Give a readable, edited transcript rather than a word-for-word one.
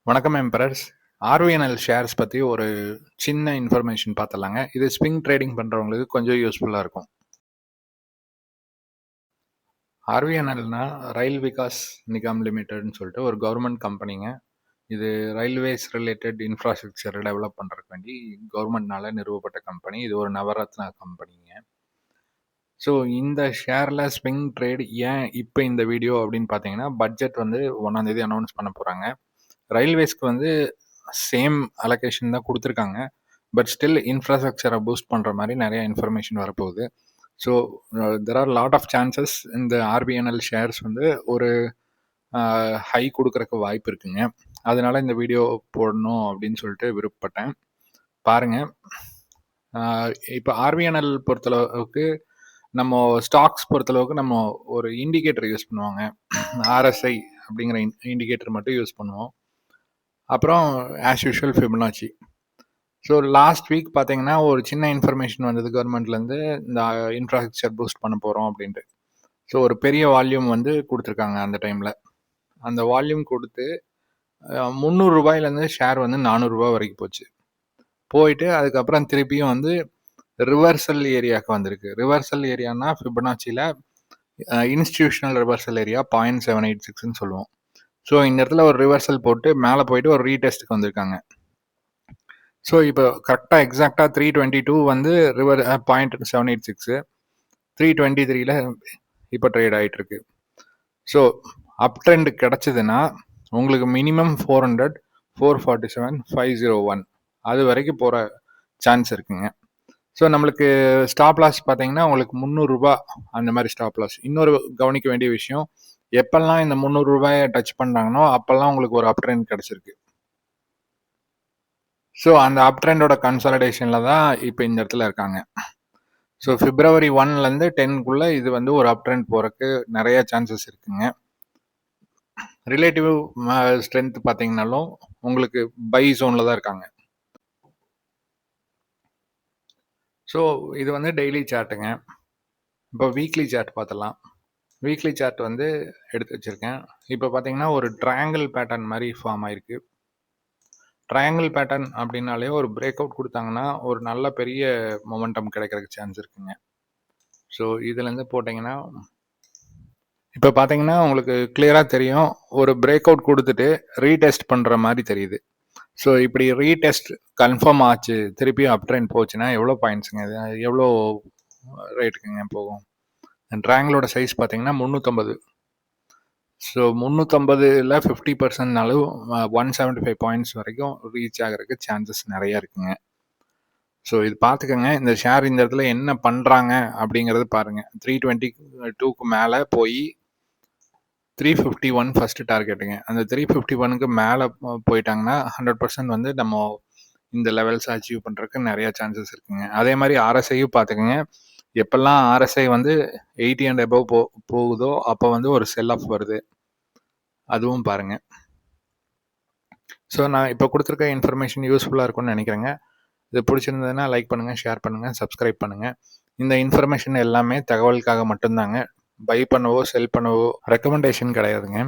வணக்கம் emperors. RVNL shares பற்றி ஒரு சின்ன இன்ஃபர்மேஷன் பார்த்துலாங்க. இது ஸ்விங் ட்ரேடிங் பண்ணுறவங்களுக்கு கொஞ்சம் யூஸ்ஃபுல்லாக இருக்கும். ஆர்விஎன்எல்னா ரயில் விகாஸ் நிகாம் லிமிடெட்னு சொல்லிட்டு ஒரு கவர்மெண்ட் கம்பெனிங்க. இது ரயில்வேஸ் ரிலேட்டட் இன்ஃப்ராஸ்ட்ரக்சர் டெவலப் பண்ணுறதுக்கு வேண்டி கவர்மெண்ட்னால நிறுவப்பட்ட கம்பெனி. இது ஒரு நவரத்னா கம்பெனிங்க. ஸோ இந்த ஷேரில் ஸ்விங் ட்ரேட் ஏன் இப்போ இந்த வீடியோ அப்படின்னு பார்த்தீங்கன்னா, பட்ஜெட் வந்து 1ஆம் தேதி அனௌன்ஸ் பண்ண போகிறாங்க. ரயில்வேஸ்க்கு வந்து சேம் அலோகேஷன் தான் கொடுத்துருக்காங்க. பட் ஸ்டில் இன்ஃப்ராஸ்ட்ரக்சரை பூஸ்ட் பண்ணுற மாதிரி நிறைய இன்ஃபர்மேஷன் வரப்போகுது. So there are lot of chances இந்த ஆர்பிஎன்எல் ஷேர்ஸ் வந்து ஒரு ஹை கொடுக்குறக்கு வாய்ப்பு இருக்குங்க. அதனால இந்த வீடியோ போடணும் அப்படின்னு சொல்லிட்டு விருப்பப்பட்டேன். பாருங்கள், இப்போ ஆர்பிஎன்எல் பொறுத்தளவுக்கு நம்ம ஸ்டாக்ஸ் பொறுத்தளவுக்கு நம்ம ஒரு இண்டிகேட்டர் யூஸ் பண்ணுவாங்க. ஆர்எஸ்ஐ அப்படிங்கிற இண்டிகேட்டர் மட்டும் யூஸ் பண்ணுவோம். அப்புறம் as usual Fibonacci. So last week பார்த்தீங்கன்னா ஒரு சின்ன இன்ஃபர்மேஷன் வந்தது கவர்மெண்ட்லேருந்து, இந்த இன்ஃப்ராஸ்ட்ரக்சர் பூஸ்ட் பண்ண போகிறோம் அப்படின்ட்டு. ஸோ ஒரு பெரிய வால்யூம் வந்து கொடுத்துருக்காங்க அந்த டைமில். அந்த வால்யூம் கொடுத்து 300 ரூபாயிலேருந்து ஷேர் வந்து 400 ரூபா வரைக்கும் போயிட்டு அதுக்கப்புறம் திருப்பியும் வந்து ரிவர்சல் ஏரியாவுக்கு வந்திருக்கு. ரிவர்சல் ஏரியானா ஃபிபனாச்சியில் இன்ஸ்டிடியூஷனல் ரிவர்சல் ஏரியா 0.786ன்னு சொல்லுவோம். ஸோ இந்த இடத்துல ஒரு ரிவர்சல் போட்டு மேலே போயிட்டு ஒரு ரீடெஸ்ட்டுக்கு வந்திருக்காங்க. ஸோ இப்போ கரெக்டாக எக்ஸாக்டாக 322 வந்து 0.786, 323ல் இப்போ ட்ரேட் ஆகிட்டுருக்கு. ஸோ அப் ட்ரெண்ட் கிடச்சிதுன்னா உங்களுக்கு மினிமம் 400, 447, 501 அது வரைக்கும் போகிற சான்ஸ் இருக்குங்க. ஸோ நம்மளுக்கு ஸ்டாப் லாஸ் பார்த்தீங்கன்னா உங்களுக்கு 300 ரூபா அந்த மாதிரி ஸ்டாப் லாஸ். இன்னொரு கவனிக்க வேண்டிய விஷயம், எப்பெல்லாம் இந்த 300 ரூபாயை டச் பண்ணுறாங்கன்னோ அப்போல்லாம் உங்களுக்கு ஒரு அப் ட்ரெண்ட் கிடச்சிருக்கு. ஸோ அந்த அப் ட்ரெண்டோட கன்சாலிடேஷனில் தான் இப்போ இந்த இடத்துல இருக்காங்க. ஸோ February 1லேருந்து 10க்குள்ளே இது வந்து ஒரு அப் ட்ரெண்ட் போகிறதுக்கு நிறைய சான்சஸ் இருக்குங்க. ரிலேட்டிவ் ஸ்ட்ரென்த் பார்த்தீங்கன்னாலும் உங்களுக்கு பை ஜோனில் தான் இருக்காங்க. ஸோ இது வந்து டெய்லி சார்ட்டுங்க. இப்போ வீக்லி சார்ட் பார்த்துலாம். வீக்லி சார்ட் வந்து எடுத்து வச்சுருக்கேன். இப்போ பார்த்தீங்கன்னா ஒரு ட்ரையாங்கிள் பேட்டர்ன் மாதிரி ஃபார்ம் ஆயிருக்கு. ட்ரையாங்கிள் பேட்டர்ன் அப்படின்னாலே ஒரு பிரேக் அவுட் கொடுத்தாங்கன்னா ஒரு நல்ல பெரிய மொமெண்டம் கிடைக்கிறதுக்கு சான்ஸ் இருக்குங்க. ஸோ இதுலேருந்து போட்டிங்கன்னா இப்போ பார்த்தீங்கன்னா உங்களுக்கு கிளியராக தெரியும், ஒரு பிரேக் அவுட் கொடுத்துட்டு ரீடெஸ்ட் பண்ணுற மாதிரி தெரியுது. ஸோ இப்படி ரீடெஸ்ட் கன்ஃபார்ம் ஆச்சு, திருப்பியும் அப் ட்ரெண்ட் போச்சுன்னா எவ்வளோ பாயிண்ட்ஸுங்க, இது எவ்வளோ ரேட்டுக்குங்க போகும்? ட்ரையாங்கிளோட சைஸ் பார்த்தீங்கன்னா 350. ஸோ 350ல் 50%னாலும் 175 பாயிண்ட்ஸ் வரைக்கும் ரீச் ஆகிறதுக்கு சான்சஸ் நிறையா இருக்குங்க. ஸோ இது பார்த்துக்கோங்க. இந்த ஷேர் இந்த இடத்துல என்ன பண்ணுறாங்க அப்படிங்கிறது பாருங்கள். 322க்கு மேலே போய் 351 ஃபஸ்ட்டு டார்கெட்டுங்க. அந்த 351க்கு மேலே போயிட்டாங்கன்னா 100% வந்து நம்ம இந்த லெவல்ஸ் அச்சீவ் பண்ணுறதுக்கு நிறையா சான்சஸ் இருக்குங்க. அதே மாதிரி ஆர்எஸ்ஐயும் பார்த்துக்கோங்க. எப்பெல்லாம் ஆர்எஸ்ஐ வந்து 80 அண்ட் அபவ் போகுதோ அப்போ வந்து ஒரு செல் ஆஃப் வருது, அதுவும் பாருங்கள். ஸோ நான் இப்போ கொடுத்துருக்க இன்ஃபர்மேஷன் யூஸ்ஃபுல்லாக இருக்கும்னு நினைக்கிறேங்க. இது பிடிச்சிருந்ததுன்னா லைக் பண்ணுங்கள், ஷேர் பண்ணுங்கள், சப்ஸ்கிரைப் பண்ணுங்கள். இந்த இன்ஃபர்மேஷன் எல்லாமே தகவலுக்காக மட்டும்தாங்க. பை பண்ணவோ செல் பண்ணவோ ரெக்கமெண்டேஷன் கிடையாதுங்க.